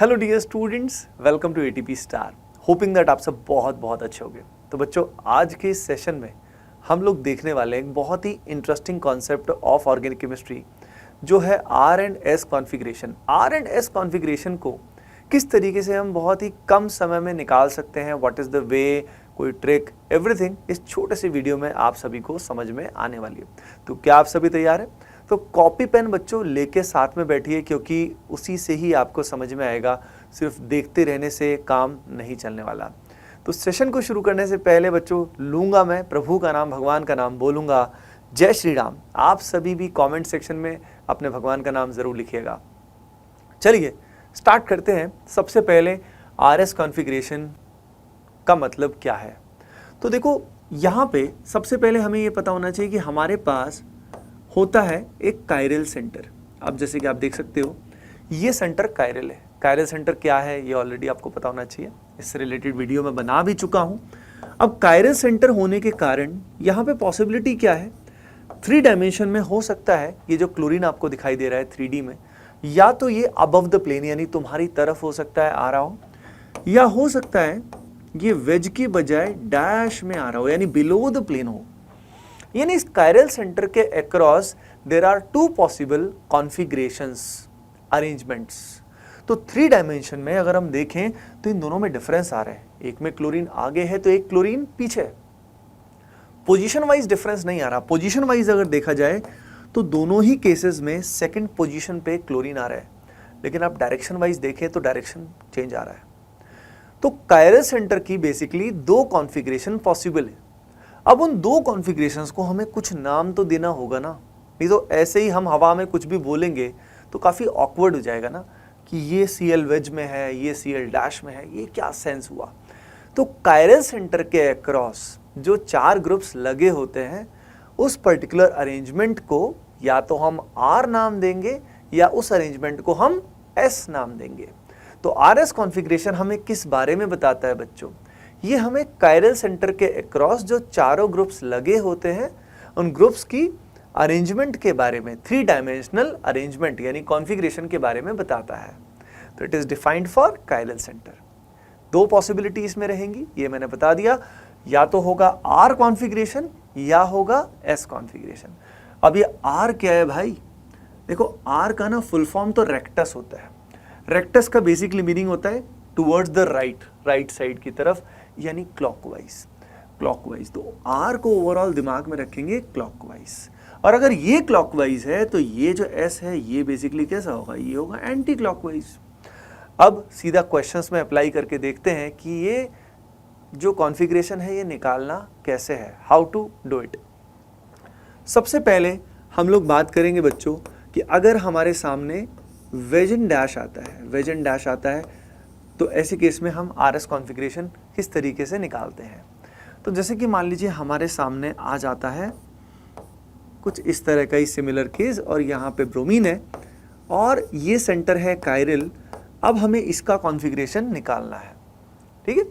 Hello dear students, welcome to ATP star. Hoping that आप सब बहुत बहुत अच्छे होंगे। तो बच्चों, आज के इस सेशन में हम लोग देखने वाले हैं एक बहुत ही interesting concept of organic chemistry, जो है R and S configuration. R and S configuration को किस तरीके से हम बहुत ही कम समय में निकाल सकते हैं, व्हाट इज़ द वे, कोई ट्रिक, एवरीथिंग इस छोटे से वीडियो में आप सभी को समझ में आने वाली है। तो क्या आप सभी तैयार हैं? तो कॉपी पेन बच्चों लेके साथ में बैठिए, क्योंकि उसी से ही आपको समझ में आएगा। सिर्फ देखते रहने से काम नहीं चलने वाला। तो सेशन को शुरू करने से पहले बच्चों लूँगा मैं प्रभु का नाम, भगवान का नाम, बोलूँगा जय श्री राम। आप सभी भी कमेंट सेक्शन में अपने भगवान का नाम ज़रूर लिखिएगा। चलिए स्टार्ट करते हैं। सबसे पहले आर एस कॉन्फ़िगरेशन का मतलब क्या है। तो देखो, यहाँ पे सबसे पहले हमें ये पता होना चाहिए कि हमारे पास होता है एक कायरल सेंटर। अब जैसे कि आप देख सकते हो, ये सेंटर कायरल है। कायरल सेंटर क्या है ये ऑलरेडी आपको पता होना चाहिए, इससे रिलेटेड वीडियो मैं बना भी चुका हूँ। अब कायरल सेंटर होने के कारण यहाँ पे पॉसिबिलिटी क्या है, 3 डायमेंशन में हो सकता है ये जो क्लोरीन आपको दिखाई दे रहा है 3D में, या तो ये अबव द प्लेन यानी तुम्हारी तरफ हो सकता है आ रहा हो, या हो सकता है ये वेज की बजाय डैश में आ रहा हो यानी बिलो द प्लेन हो। यानी इस कायरल सेंटर के across there are 2 possible configurations, arrangements. तो 3 डायमेंशन में अगर हम देखें तो इन दोनों में डिफरेंस आ रहा है। एक में क्लोरीन आगे है तो एक क्लोरीन पीछे है। पोजीशन वाइज डिफरेंस नहीं आ रहा। पोजीशन वाइज अगर देखा जाए तो दोनों ही केसेस में सेकंड पोजीशन पे क्लोरीन आ रहा है, लेकिन आप डायरेक्शन वाइज देखें तो डायरेक्शन चेंज आ रहा है। तो कायरल सेंटर की बेसिकली 2 कॉन्फ़िगरेशन पॉसिबल है। अब उन 2 कॉन्फ़िगरेशंस को हमें कुछ नाम तो देना होगा ना, नहीं तो ऐसे ही हम हवा में कुछ भी बोलेंगे तो काफ़ी ऑकवर्ड हो जाएगा ना कि ये Cl वेज में है, ये Cl डैश में है, ये क्या सेंस हुआ। तो कायरल सेंटर के अक्रॉस जो 4 ग्रुप्स लगे होते हैं, उस पर्टिकुलर अरेंजमेंट को या तो हम R नाम देंगे या उस अरेंजमेंट को हम S नाम देंगे। तो आर एस कॉन्फ़िगरेशन हमें किस बारे में बताता है बच्चों? ये हमें कायरल सेंटर के अक्रॉस जो चारों ग्रुप्स लगे होते हैं, उन ग्रुप्स की अरेंजमेंट के बारे में, 3 डायमेंशनल अरेंजमेंट यानी कॉन्फ़िगरेशन के बारे में बताता है। तो it is defined for chiral centre. 2 possibility इसमें रहेंगी, ये मैंने बता दिया। या तो होगा आर कॉन्फ़िगरेशन या होगा एस कॉन्फ़िगरेशन। अब ये आर क्या है भाई? देखो, आर का ना फुल फॉर्म तो रेक्टस होता है। रेक्टस का बेसिकली मीनिंग होता है टुवर्ड्स द राइट साइड की तरफ, यानी क्लॉकवाइज। तो आर को ओवरऑल दिमाग में रखेंगे क्लॉकवाइज। और अगर ये क्लॉकवाइज है तो ये जो एस है ये बेसिकली कैसा होगा? ये होगा एंटी क्लॉकवाइज। अब सीधा क्वेश्चंस में अप्लाई करके देखते हैं कि ये जो कॉन्फ़िगरेशन है ये निकालना कैसे है, हाउ टू डू इट। सबसे पहले हम लोग बात करेंगे बच्चों कि अगर हमारे सामने वेज एंड डैश आता है तो ऐसे केस में हम आर एस कॉन्फ़िगरेशन किस तरीके से निकालते हैं। तो जैसे कि मान लीजिए हमारे सामने आ जाता है कुछ इस तरह का ही सिमिलर केस, और यहाँ पे ब्रोमीन है और ये सेंटर है कायरल। अब हमें इसका कॉन्फ़िगरेशन निकालना है, ठीक है।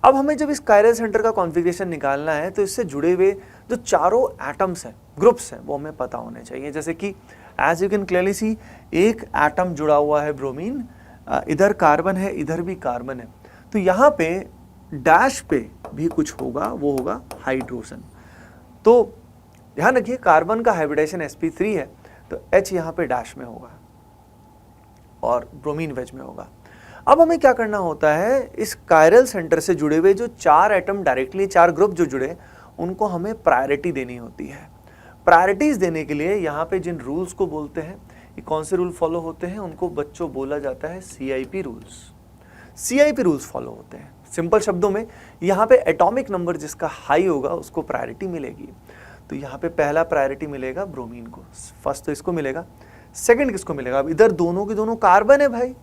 अब हमें जब इस कायरल सेंटर का कॉन्फ़िगरेशन निकालना है तो इससे जुड़े हुए जो चारों एटम्स हैं, ग्रुप्स हैं, वो हमें पता होने चाहिए। जैसे कि as you can clearly see, एक एटम जुड़ा हुआ है ब्रोमीन, इधर कार्बन है, इधर भी कार्बन है। तो यहाँ पे डैश पे भी कुछ होगा, वो होगा हाइड्रोजन। तो ध्यान रखिए, कार्बन का हाइब्रिडाइजेशन sp3 है, तो H यहाँ पे डैश में होगा और ब्रोमीन वेज में होगा। अब हमें क्या करना होता है, इस कायरल सेंटर से जुड़े हुए जो 4 एटम डायरेक्टली, 4 ग्रुप जो जुड़े, उनको हमें प्रायोरिटी देनी होती है। प्रायोरिटीज देने के लिए यहाँ पे जिन रूल्स को बोलते हैं, ये कौन से रूल फॉलो होते हैं, उनको बच्चों बोला जाता है CIP rules. CIP rules follow होते हैं। सिंपल शब्दों में, यहाँ पे एटॉमिक नंबर जिसका हाई होगा उसको प्रायोरिटी मिलेगी। तो यहाँ पे पहला प्रायोरिटी मिलेगा ब्रोमीन को, फर्स्ट तो इसको मिलेगा। सेकंड किसको मिलेगा? अब इधर दोनों के दोनों कार्बन है भाई।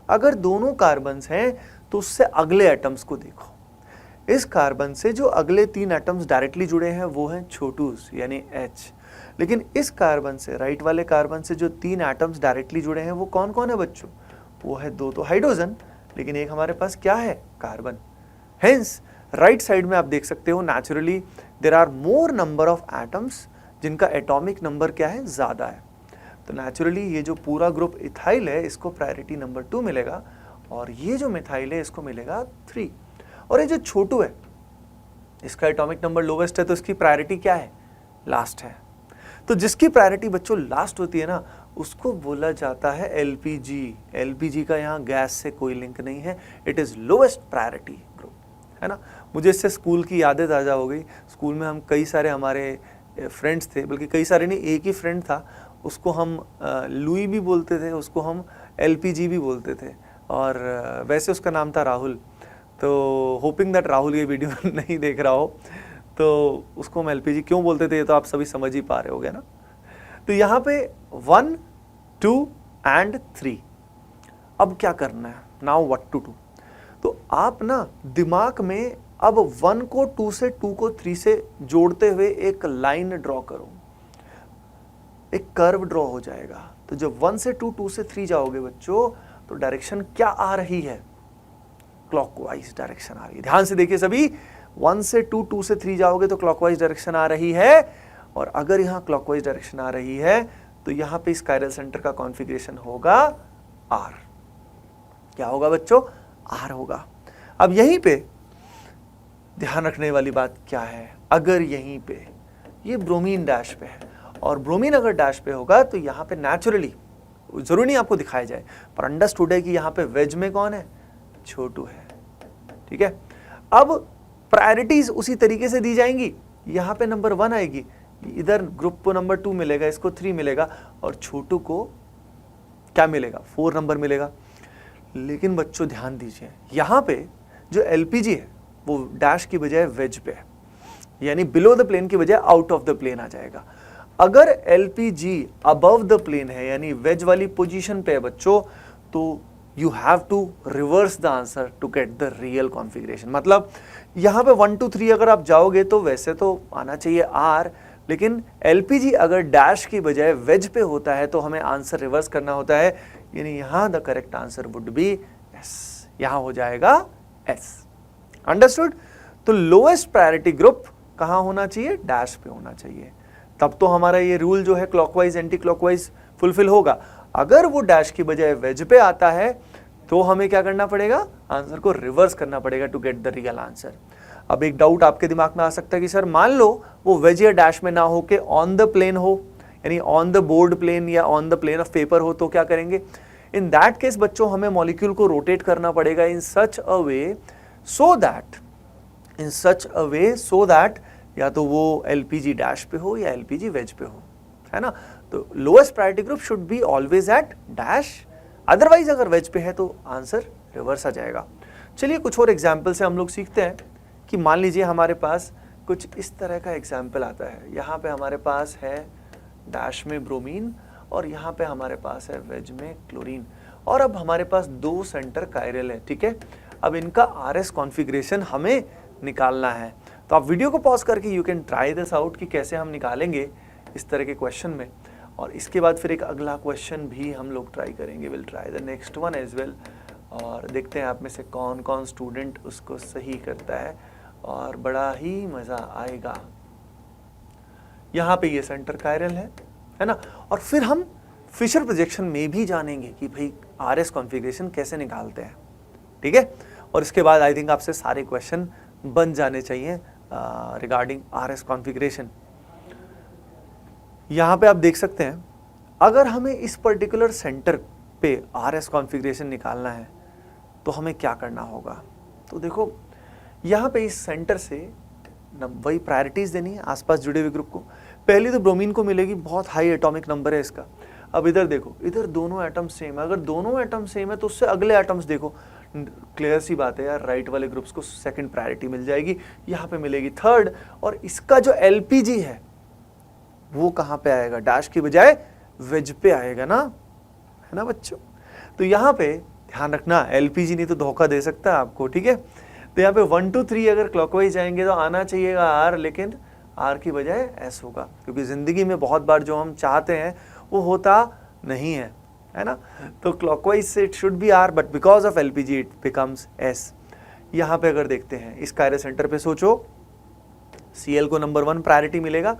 अगर दोनों कार्बन्स हैं तो उससे अगले एटम्स को देखो। इस कार्बन से जो अगले 3 एटम्स डायरेक्टली जुड़े हैं वो हैं छोटूस यानी H। लेकिन इस कार्बन से, राइट वाले कार्बन से जो 3 एटम्स डायरेक्टली जुड़े हैं वो कौन कौन है बच्चों? वो है 2 तो हाइड्रोजन, लेकिन एक हमारे पास क्या है? कार्बन। हेंस राइट साइड में आप देख सकते हो, naturally there are more number of atoms जिनका एटॉमिक नंबर क्या है? ज़्यादा है। तो नेचुरली ये जो पूरा ग्रुप इथाइल है इसको प्रायोरिटी नंबर 2 मिलेगा, और ये जो मिथाइल है इसको मिलेगा 3। और ये जो छोटू है इसका एटॉमिक नंबर लोवेस्ट है, तो इसकी प्रायोरिटी क्या है? लास्ट है। तो जिसकी प्रायोरिटी बच्चों लास्ट होती है ना, उसको बोला जाता है एलपीजी। एलपीजी का यहाँ गैस से कोई लिंक नहीं है, it is lowest priority group, है ना। मुझे इससे स्कूल की यादें ताज़ा हो गई। स्कूल में हम कई सारे हमारे फ्रेंड्स थे, बल्कि कई सारे नहीं, एक ही फ्रेंड था, उसको हम लुई भी बोलते थे, उसको हम एलपीजी भी बोलते थे, और वैसे उसका नाम था राहुल। तो होपिंग दैट राहुल ये वीडियो नहीं देख रहा हो, तो उसको हम एलपीजी क्यों बोलते थे ये तो आप सभी समझ ही पा रहे होगे ना। तो यहाँ पे 1, 2 एंड 3। अब क्या करना है? Now what to do. तो आप ना दिमाग में अब 1 को 2 से, 2 को 3 से जोड़ते हुए एक लाइन ड्रॉ करो, एक कर्व ड्रॉ हो जाएगा। तो जब 1 से 2, 2 से 3 जाओगे बच्चों, तो डायरेक्शन क्या आ रही है? क्लॉकवाइज डायरेक्शन आ रही है। ध्यान से देखिए सभी, 1 से 2, 2 से 3 जाओगे तो क्लॉकवाइज डायरेक्शन आ रही है, और अगर यहाँ क्लॉकवाइज डायरेक्शन आ रही है तो यहाँ पे इस कायरल सेंटर का कॉन्फ़िगरेशन होगा R। क्या होगा बच्चों? R होगा। अब यहीं पे ध्यान रखने वाली बात क्या है, अगर यहीं पे ये ब्रोमीन डैश पे है, और ब्रोमीन अगर डैश पे होगा तो यहाँ पे नेचुरली, जरूरी नहीं आपको दिखाया जाए, पर अंडरस्टूड है कि यहाँ पे वेज में कौन है? छोटू है। ठीक है। अब प्रायोरिटीज उसी तरीके से दी जाएंगी। यहाँ पे नंबर 1 आएगी, इधर ग्रुप को नंबर 2 मिलेगा, इसको 3 मिलेगा, और छोटू को क्या मिलेगा? 4 नंबर मिलेगा। लेकिन बच्चों ध्यान दीजिए, यहाँ पे जो एलपीजी है वो डैश की बजाय वेज पे है, यानी बिलो द प्लेन की बजाय आउट ऑफ द प्लेन आ जाएगा। अगर एलपीजी अबव द प्लेन है, यानी वेज वाली पोजीशन पे है बच्चों, तो you have to reverse the answer to get the real configuration। मतलब यहाँ पे 1, 2, 3 अगर आप जाओगे तो वैसे तो आना चाहिए R, लेकिन LPG अगर डैश की बजाय वेज पे होता है तो हमें आंसर रिवर्स करना होता है, यानी यहाँ the correct answer would be S। यहाँ हो जाएगा S। अंडरस्टूड? तो लोएस्ट प्रायोरिटी ग्रुप कहाँ होना चाहिए? डैश पे होना चाहिए। तब तो हमारा ये रूल जो है क्लॉकवाइज एंटी क्लॉकवाइज फुलफिल होगा। अगर वो डैश की बजाय वेज पे आता है तो हमें क्या करना पड़ेगा? आंसर को रिवर्स करना पड़ेगा to get the real answer. अब एक डाउट आपके दिमाग में आ सकता है कि सर मान लो वो वेज या डैश में ना हो के ऑन द प्लेन हो, यानी ऑन द बोर्ड प्लेन या on the plane of paper हो, तो क्या करेंगे? इन दैट केस बच्चों हमें मॉलिक्यूल को रोटेट करना पड़ेगा इन सच अ वे सो दैट या तो वो एलपीजी डैश पे हो या एलपीजी वेज पे हो, है ना। तो lowest priority group should be always at dash, otherwise अगर वेज पे है तो आंसर रिवर्स आ जाएगा। चलिए कुछ और एग्जाम्पल से हम लोग सीखते हैं कि मान लीजिए हमारे पास कुछ इस तरह का एग्जाम्पल आता है। यहाँ पे हमारे पास है डैश में ब्रोमीन और यहाँ पे हमारे पास है वेज में क्लोरीन, और अब हमारे पास 2 सेंटर कायरल है। ठीक है। अब इनका आरएस कॉन्फ़िगरेशन हमें निकालना है। तो आप वीडियो को पॉज करके you can try this out कि कैसे हम निकालेंगे इस तरह के क्वेश्चन में, और इसके बाद फिर एक अगला क्वेश्चन भी हम लोग ट्राई करेंगे। Will try the next one as well, और देखते हैं आप में से कौन कौन स्टूडेंट उसको सही करता है, और बड़ा ही मज़ा आएगा। यहाँ पे ये सेंटर कायरल है ना। और फिर हम फिशर प्रोजेक्शन में भी जानेंगे कि भाई आरएस कॉन्फ़िगरेशन कैसे निकालते हैं। ठीक है। और इसके बाद आई थिंक आपसे सारे क्वेश्चन बन जाने चाहिए रिगार्डिंग आरएस कॉन्फ़िगरेशन। यहाँ पे आप देख सकते हैं, अगर हमें इस पर्टिकुलर सेंटर पे आरएस कॉन्फ़िगरेशन निकालना है तो हमें क्या करना होगा? तो देखो यहाँ पे इस सेंटर से वही प्रायोरिटीज़ देनी है आसपास जुड़े हुए ग्रुप को। पहली तो ब्रोमीन को मिलेगी, बहुत हाई एटॉमिक नंबर है इसका। अब इधर देखो, इधर दोनों एटम सेम है, अगर दोनों एटम सेम है तो उससे अगले एटम्स देखो, क्लियर सी बात है यार, राइट वाले ग्रुप्स को सेकंड प्रायोरिटी मिल जाएगी, यहाँ पे मिलेगी थर्ड, और इसका जो एलपीजी है वो कहाँ पे आएगा? डैश की बजाय वेज पे आएगा ना, है ना बच्चों। तो यहाँ पे ध्यान रखना, एलपीजी नहीं तो धोखा दे सकता है आपको। ठीक है। तो यहाँ पे 1, 2, 3 अगर क्लॉकवाइज जाएंगे तो आना चाहिएगा आर, लेकिन आर की बजाय एस होगा, क्योंकि जिंदगी में बहुत बार जो हम चाहते हैं वो होता नहीं है ना। तो क्लॉकवाइज से it should be R, but because of LPG it becomes S. यहाँ पे अगर देखते हैं इस कायरल सेंटर पे सोचो, सीएल को नंबर 1 प्रायोरिटी मिलेगा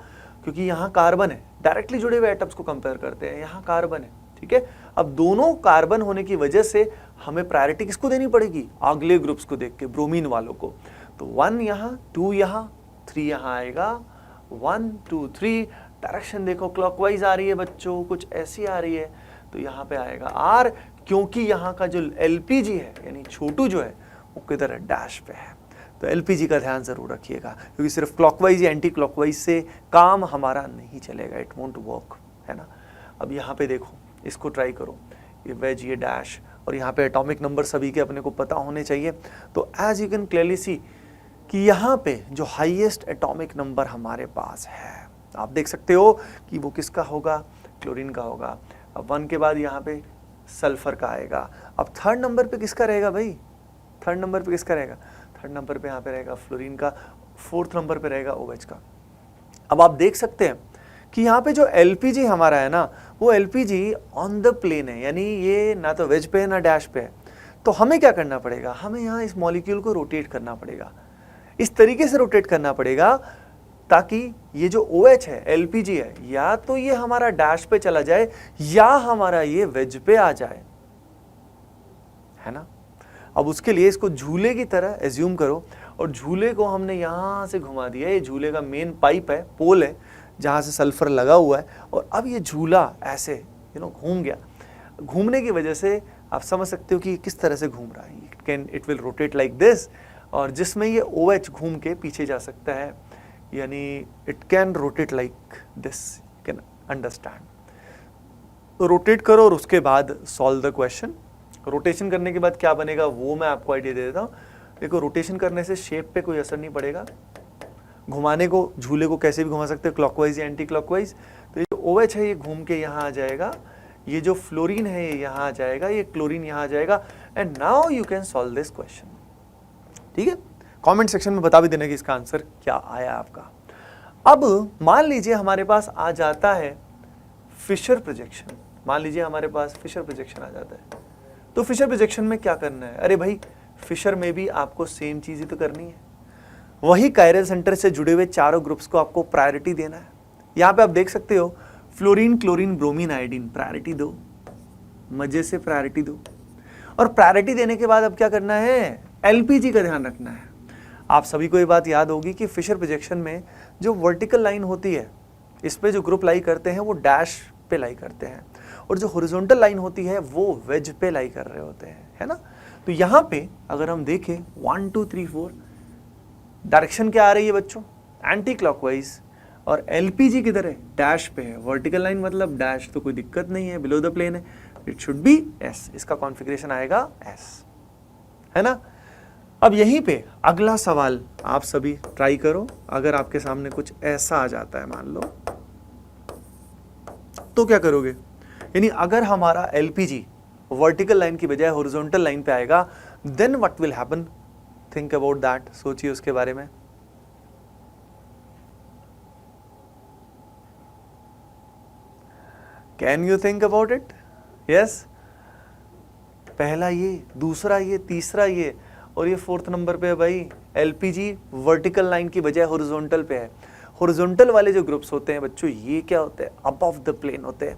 क्योंकि यहाँ कार्बन है, डायरेक्टली जुड़े हुए एटम्स को कंपेयर करते हैं, यहाँ कार्बन है, ठीक है। अब दोनों कार्बन होने की वजह से हमें प्रायोरिटी किसको देनी पड़ेगी, अगले ग्रुप्स को देख के, ब्रोमीन वालों को। तो 1 यहाँ, 2 यहाँ, 3 यहाँ आएगा, 1 2 3। डायरेक्शन देखो क्लॉकवाइज आ रही है बच्चों, कुछ ऐसी आ रही है, तो यहाँ पे आएगा R, क्योंकि यहाँ का जो LPG है यानी छोटू जो है वो किधर है, डैश पे है। तो LPG का ध्यान जरूर रखिएगा, क्योंकि सिर्फ क्लॉकवाइज या एंटी क्लॉकवाइज से काम हमारा नहीं चलेगा, इट वोंट वर्क, है ना। अब यहाँ पे देखो, इसको ट्राई करो, ये वेज, ये डैश, और यहाँ पे एटॉमिक नंबर सभी के अपने को पता होने चाहिए। तो as you can clearly see कि यहाँ पे जो हाईएस्ट एटॉमिक नंबर हमारे पास है, आप देख सकते हो कि वो किसका होगा, क्लोरीन का होगा। अब 1 के बाद यहाँ पे सल्फर का आएगा। अब 3rd नंबर पे किसका रहेगा भाई, 3rd नंबर पे किसका रहेगा, 3rd नंबर पे यहाँ पे रहेगा फ्लोरीन का, 4th नंबर पे रहेगा OH का। अब आप देख सकते हैं कि यहाँ पे जो LPG हमारा है ना, वो LPG ऑन द प्लेन है, यानी ये ना तो वेज पे है ना डैश पे है। तो हमें क्या करना पड़ेगा, हमें यहाँ इस मॉलिक्यूल को रोटेट करना पड़ेगा, इस तरीके से रोटेट करना पड़ेगा ताकि ये जो OH है, LPG है, या तो ये हमारा डैश पे चला जाए या हमारा ये वेज पे आ जाए, है ना। अब उसके लिए इसको झूले की तरह एज्यूम करो, और झूले को हमने यहाँ से घुमा दिया, ये झूले का मेन पाइप है, पोल है, जहाँ से सल्फर लगा हुआ है, और अब ये झूला ऐसे घूम गया। घूमने की वजह से आप समझ सकते हो कि किस तरह से घूम रहा है, it will rotate like this, और जिसमें ये OH घूम के पीछे जा सकता है, यानी it can rotate like this, you can understand. तो रोटेट करो और उसके बाद सॉल्व द क्वेश्चन। रोटेशन करने के बाद क्या बनेगा वो मैं आपको आइडिया दे देता हूँ। देखो, रोटेशन करने से शेप पे कोई असर नहीं पड़ेगा, घुमाने को, झूले को कैसे भी घुमा सकते हो, क्लॉकवाइज या एंटी क्लॉकवाइज। तो ये जो OH है ये घूम के यहाँ आ जाएगा, ये जो फ्लोरीन है ये यहाँ आ जाएगा, ये क्लोरीन यहाँ आ जाएगा, and now you can solve this question. ठीक है, कमेंट सेक्शन में बता भी देना कि इसका आंसर क्या आया आपका। अब मान लीजिए हमारे पास आ जाता है फिशर प्रोजेक्शन, मान लीजिए हमारे पास फिशर प्रोजेक्शन आ जाता है, तो फिशर प्रोजेक्शन में क्या करना है, अरे भाई फिशर में भी आपको सेम चीज ही तो करनी है, वही कायरल सेंटर से जुड़े हुए चारों ग्रुप्स को आपको प्रायोरिटी देना है। यहाँ पे आप देख सकते हो fluorine, chlorine, bromine, iodine, priority दो, मजे से प्रायोरिटी दो। और प्रायोरिटी देने के बाद अब क्या करना है, LPG का ध्यान रखना है। आप सभी को ये बात याद होगी कि फिशर प्रोजेक्शन में जो वर्टिकल लाइन होती है, इस पे जो ग्रुप लाई करते हैं वो डैश पे लाई करते हैं, और जो हॉरिजॉन्टल लाइन होती है वो वेज पे लाई कर रहे होते हैं, है ना। तो यहाँ पे अगर हम देखें 1 2 3 4 डायरेक्शन क्या आ रही है बच्चों, एंटी क्लॉकवाइज, और LPG किधर है, डैश पे है, वर्टिकल लाइन मतलब डैश, तो कोई दिक्कत नहीं है, बिलो द प्लेन है, इट शुड बी S, इसका कॉन्फ़िगरेशन आएगा S, है ना। अब यहीं पे अगला सवाल आप सभी ट्राई करो, अगर आपके सामने कुछ ऐसा आ जाता है मान लो, तो क्या करोगे, यानी अगर हमारा LPG वर्टिकल लाइन की बजाय हॉरिजॉन्टल लाइन पे आएगा, then what will happen, think about that, सोचिए उसके बारे में। Can you think about it, yes. पहला ये, दूसरा ये, तीसरा ये, और ये 4th नंबर पे है भाई, LPG वर्टिकल लाइन की बजाय हॉरिजॉन्टल पे है। हॉरिजॉन्टल वाले जो ग्रुप्स होते हैं बच्चों, ये क्या होते हैं, अबव द प्लेन होते हैं,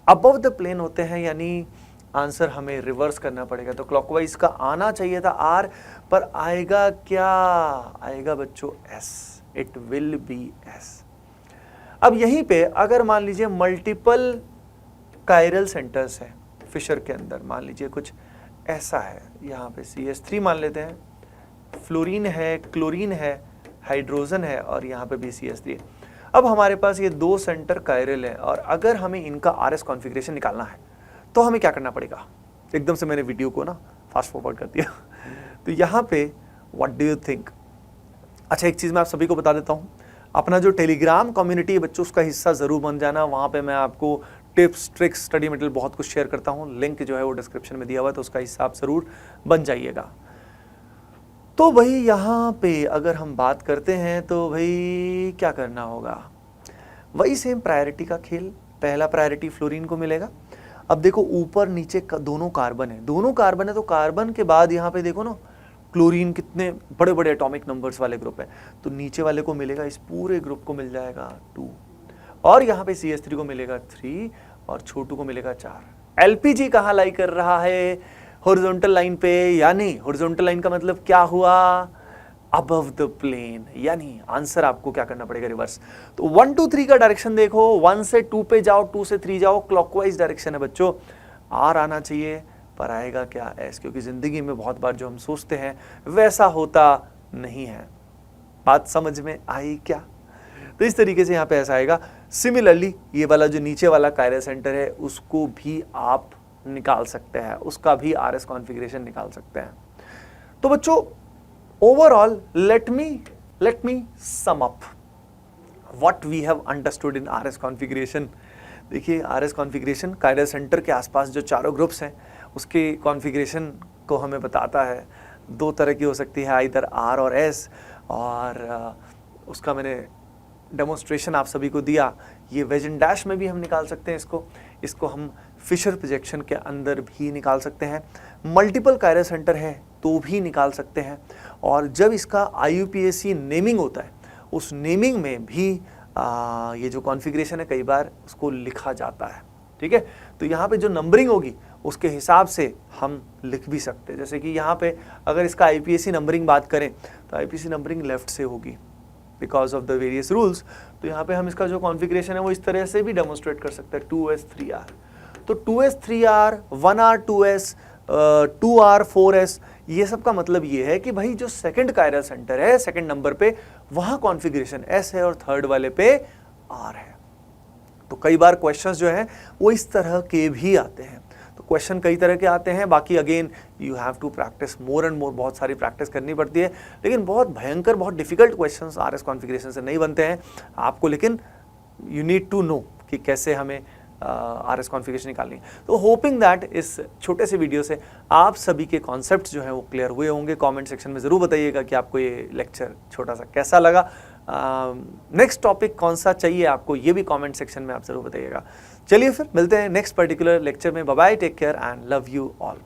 अबव द प्लेन होते हैं, यानी आंसर हमें रिवर्स करना पड़ेगा। तो क्लॉकवाइज का आना चाहिए था R, पर आएगा क्या, आएगा बच्चों S, it will be S। अब यहीं पे अगर मान लीजिए मल्टीपल कायरल सेंटर्स है फिशर के अंदर, मान लीजिए कुछ ऐसा है, यहाँ पे CH3 मान लेते हैं, फ्लोरीन है, क्लोरीन है, हाइड्रोजन है, और यहाँ पे भी CH3। अब हमारे पास ये 2 सेंटर कायरल है, और अगर हमें इनका RS कॉन्फ़िगरेशन निकालना है तो हमें क्या करना पड़ेगा, एकदम से मैंने वीडियो को ना फास्ट फॉरवर्ड कर दिया तो यहाँ पे व्हाट डू यू थिंक। अच्छा, एक चीज़ मैं आप सभी को बता देता हूँ, अपना जो टेलीग्राम कम्युनिटी है बच्चों, उसका हिस्सा ज़रूर बन जाना। वहाँ पे मैं आपको टिप्स, ट्रिक्स, स्टडी मटेरियल बहुत कुछ शेयर करता हूँ, लिंक जो है वो डिस्क्रिप्शन में दिया हुआ है, तो उसका हिस्सा आप ज़रूर बन जाइएगा। तो भाई यहाँ पे अगर हम बात करते हैं तो भाई क्या करना होगा, वही सेम प्रायोरिटी का खेल। पहला प्रायोरिटी फ्लोरीन को मिलेगा। अब देखो ऊपर नीचे दोनों कार्बन है, दोनों कार्बन है, तो कार्बन के बाद यहाँ पे देखो ना क्लोरीन कितने बड़े बड़े एटॉमिक नंबर्स वाले ग्रुप है, तो नीचे वाले को मिलेगा, इस पूरे ग्रुप को मिल जाएगा 2, और यहाँ पे CH3 को मिलेगा 3, और छोटू को मिलेगा 4। एलपीजी कहाँ लाई कर रहा है, हॉरिजॉन्टल लाइन पे, यानी हॉरिजॉन्टल लाइन का मतलब क्या हुआ, अबव द प्लेन, यानी आंसर आपको क्या करना पड़ेगा, रिवर्स। तो 1 2 3 का डायरेक्शन देखो, 1 से 2 पे जाओ, 2 से 3 जाओ, क्लॉकवाइज डायरेक्शन है बच्चों। आर आना चाहिए, पर आएगा क्या, एस, क्योंकि जिंदगी में बहुत बार जो हम सोचते हैं वैसा होता नहीं है। बात समझ में आई क्या? तो इस तरीके से यहाँ पे ऐसा आएगा। सिमिलरली ये वाला जो नीचे वाला कायरस सेंटर है उसको भी आप निकाल सकते हैं, उसका भी आरएस कॉन्फ़िगरेशन निकाल सकते हैं। तो बच्चों overall let me sum up what we have understood in RS configuration. देखिए आरएस कॉन्फ़िगरेशन कायरस सेंटर के आसपास जो चारों ग्रुप्स हैं उसके कॉन्फ़िगरेशन को हमें बताता है। दो तरह की हो सकती है, इधर आर और एस, और उसका मैंने डेमोन्स्ट्रेशन आप सभी को दिया। ये वेज एंड डैश में भी हम निकाल सकते हैं इसको हम फिशर प्रोजेक्शन के अंदर भी निकाल सकते हैं। मल्टीपल कायरस सेंटर है तो भी निकाल सकते हैं। और जब इसका IUPAC नेमिंग होता है उस नेमिंग में भी ये जो कॉन्फ़िगरेशन है कई बार उसको लिखा जाता है, ठीक है। तो यहाँ पे जो नंबरिंग होगी उसके हिसाब से हम लिख भी सकते हैं। जैसे कि यहाँ पे अगर इसका IPAC नंबरिंग बात करें तो IPAC नंबरिंग लेफ्ट से होगी because of the various rules. तो यहाँ पे हम इसका जो कॉन्फ़िगरेशन है वो इस तरह से भी डेमोन्स्ट्रेट कर सकते हैं, 2S 3R। तो 2S 3R, 1R 2S, 2R 4S, ये सब का मतलब ये है कि भाई जो सेकंड कायरल सेंटर है सेकंड नंबर पे वहाँ कॉन्फ़िगरेशन S है और थर्ड वाले पे R है। तो कई बार क्वेश्चंस जो हैं वो इस तरह के भी आते हैं। तो क्वेश्चन कई तरह के आते हैं, बाकी again you have to practice more and more, बहुत सारी प्रैक्टिस करनी पड़ती है। लेकिन बहुत भयंकर, बहुत डिफिकल्ट क्वेश्चंस आरएस कॉन्फ़िगरेशन से नहीं बनते हैं आपको, लेकिन यू नीड टू नो कि कैसे हमें आरएस कॉन्फ़िगरेशन निकालनी है। तो होपिंग दैट इस छोटे से वीडियो से आप सभी के कॉन्सेप्ट जो हैं वो क्लियर हुए होंगे। कमेंट सेक्शन में ज़रूर बताइएगा कि आपको ये लेक्चर छोटा सा कैसा लगा। नेक्स्ट टॉपिक कौन सा चाहिए आपको, ये भी कमेंट सेक्शन में आप ज़रूर बताइएगा। चलिए फिर मिलते हैं नेक्स्ट पर्टिकुलर लेक्चर में। Bye bye, take care and love you all.